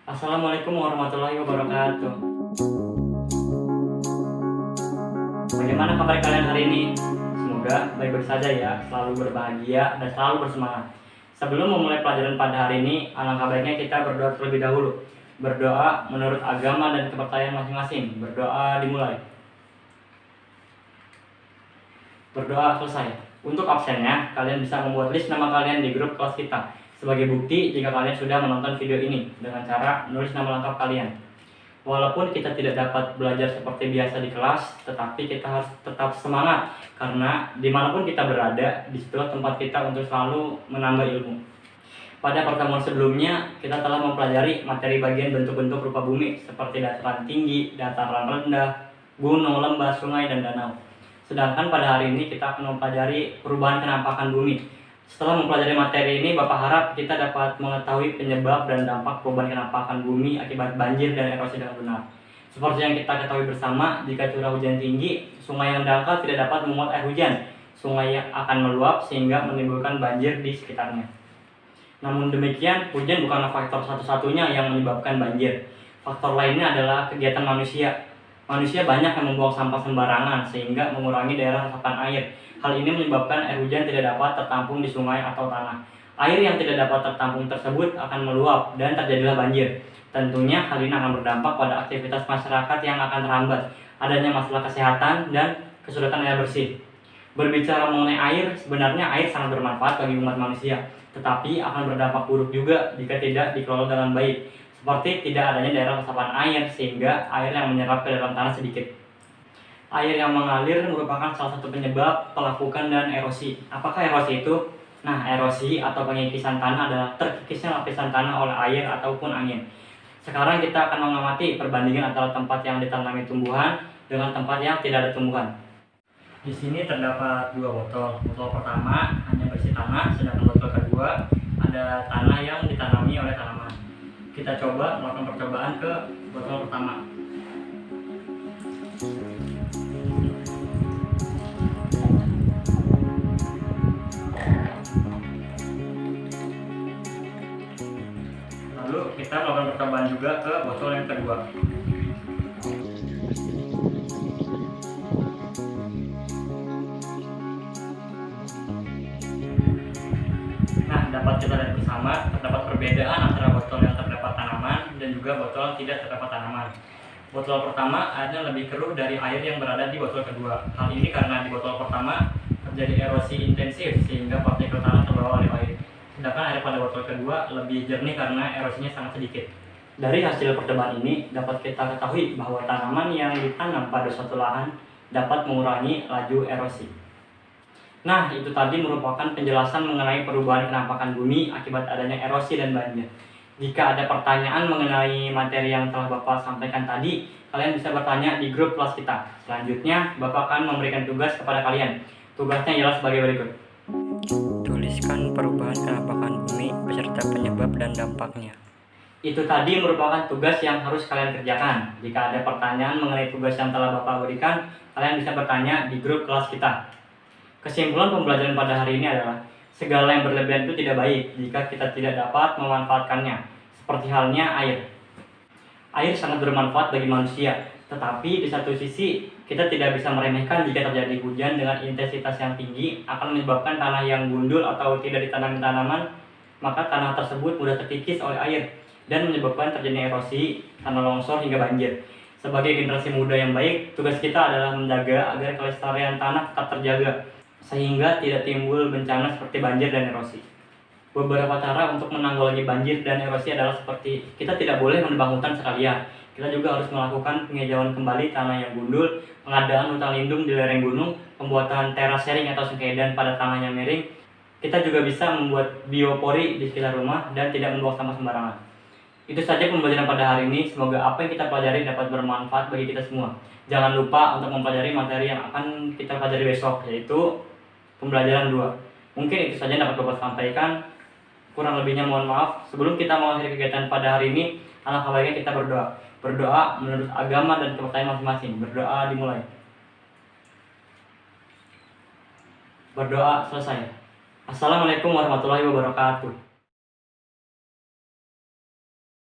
Assalamualaikum warahmatullahi wabarakatuh. Bagaimana kabar kalian hari ini? Semoga baik-baik saja ya, selalu berbahagia dan selalu bersemangat. Sebelum memulai pelajaran pada hari ini, alangkah baiknya kita berdoa terlebih dahulu. Berdoa menurut agama dan kepercayaan masing-masing. Berdoa dimulai. Berdoa selesai. Untuk absennya, kalian bisa membuat list nama kalian di grup kelas kita. Sebagai bukti jika kalian sudah menonton video ini dengan cara menulis nama lengkap kalian. Walaupun kita tidak dapat belajar seperti biasa di kelas, tetapi kita harus tetap semangat karena dimanapun kita berada, disitulah tempat kita untuk selalu menambah ilmu. Pada pertemuan sebelumnya, kita telah mempelajari materi bagian bentuk-bentuk rupa bumi seperti dataran tinggi, dataran rendah, gunung, lembah, sungai, dan danau. Sedangkan pada hari ini kita akan mempelajari perubahan kenampakan bumi. Setelah mempelajari materi ini, Bapak harap kita dapat mengetahui penyebab dan dampak perubahan kenampakan bumi akibat banjir dan erosi dengan benar. Seperti yang kita ketahui bersama, jika curah hujan tinggi, sungai yang dangkal tidak dapat memuat air hujan. Sungai yang akan meluap sehingga menimbulkan banjir di sekitarnya. Namun demikian, hujan bukanlah faktor satu-satunya yang menyebabkan banjir. Faktor lainnya adalah kegiatan manusia. Manusia banyak yang membuang sampah sembarangan sehingga mengurangi daerah resapan air. Hal ini menyebabkan air hujan tidak dapat tertampung di sungai atau tanah. Air yang tidak dapat tertampung tersebut akan meluap dan terjadilah banjir. Tentunya hal ini akan berdampak pada aktivitas masyarakat yang akan terhambat, adanya masalah kesehatan dan kesulitan air bersih. Berbicara mengenai air, sebenarnya air sangat bermanfaat bagi umat manusia, tetapi akan berdampak buruk juga jika tidak dikelola dengan baik. Seperti tidak adanya daerah resapan air sehingga air yang menyerap ke dalam tanah sedikit. Air yang mengalir merupakan salah satu penyebab pelapukan dan erosi. Apakah erosi itu? Nah, erosi atau pengikisan tanah adalah terkikisnya lapisan tanah oleh air ataupun angin. Sekarang kita akan mengamati perbandingan antara tempat yang ditanami tumbuhan dengan tempat yang tidak ada tumbuhan. Di sini terdapat dua botol. Botol pertama hanya berisi tanah, sedangkan botol kedua ada tanah yang ditanami oleh tanaman. Kita coba melakukan percobaan ke botol pertama. Lalu kita melakukan percobaan juga ke botol yang kedua. Nah, dapat kita lihat bersama terdapat perbedaan antara botol yang terdapat tanaman dan juga botol yang tidak terdapat tanaman. Botol pertama airnya lebih keruh dari air yang berada di botol kedua. Hal ini karena di botol pertama terjadi erosi intensif sehingga partikel tanah terbawa oleh air. Sedangkan air pada botol kedua lebih jernih karena erosinya sangat sedikit. Dari hasil percobaan ini dapat kita ketahui bahwa tanaman yang ditanam pada suatu lahan dapat mengurangi laju erosi. Nah, itu tadi merupakan penjelasan mengenai perubahan kenampakan bumi akibat adanya erosi dan banjir. Jika ada pertanyaan mengenai materi yang telah Bapak sampaikan tadi, kalian bisa bertanya di grup kelas kita. Selanjutnya, Bapak akan memberikan tugas kepada kalian. Tugasnya ialah sebagai berikut. Tuliskan perubahan kenampakan bumi beserta penyebab dan dampaknya. Itu tadi merupakan tugas yang harus kalian kerjakan. Jika ada pertanyaan mengenai tugas yang telah Bapak berikan, kalian bisa bertanya di grup kelas kita. Kesimpulan pembelajaran pada hari ini adalah segala yang berlebihan itu tidak baik jika kita tidak dapat memanfaatkannya. Seperti halnya air. Air sangat bermanfaat bagi manusia, tetapi di satu sisi kita tidak bisa meremehkan jika terjadi hujan dengan intensitas yang tinggi akan menyebabkan tanah yang gundul atau tidak ditanami tanaman, maka tanah tersebut mudah terkikis oleh air dan menyebabkan terjadinya erosi, tanah longsor hingga banjir. Sebagai generasi muda yang baik, tugas kita adalah menjaga agar kelestarian tanah tetap terjaga sehingga tidak timbul bencana seperti banjir dan erosi. Beberapa cara untuk menanggulangi banjir dan erosi adalah seperti kita tidak boleh menebang hutan sekalian. Kita juga harus melakukan penghijauan kembali tanah yang gundul, pengadaan hutan lindung di lereng gunung, pembuatan teras sharing atau sengkedan pada tanah yang miring. Kita juga bisa membuat biopori di sekitar rumah dan tidak membuang sampah sembarangan. Itu saja pembelajaran pada hari ini. Semoga apa yang kita pelajari dapat bermanfaat bagi kita semua. Jangan lupa untuk mempelajari materi yang akan kita pelajari besok, yaitu pembelajaran 2. Mungkin itu saja yang dapat Bapak sampaikan. Kurang lebihnya mohon maaf. Sebelum kita mengakhiri kegiatan pada hari ini, alangkah baiknya kita berdoa. Berdoa menurut agama dan kepercayaan masing-masing. Berdoa dimulai. Berdoa selesai. Assalamualaikum warahmatullahi wabarakatuh.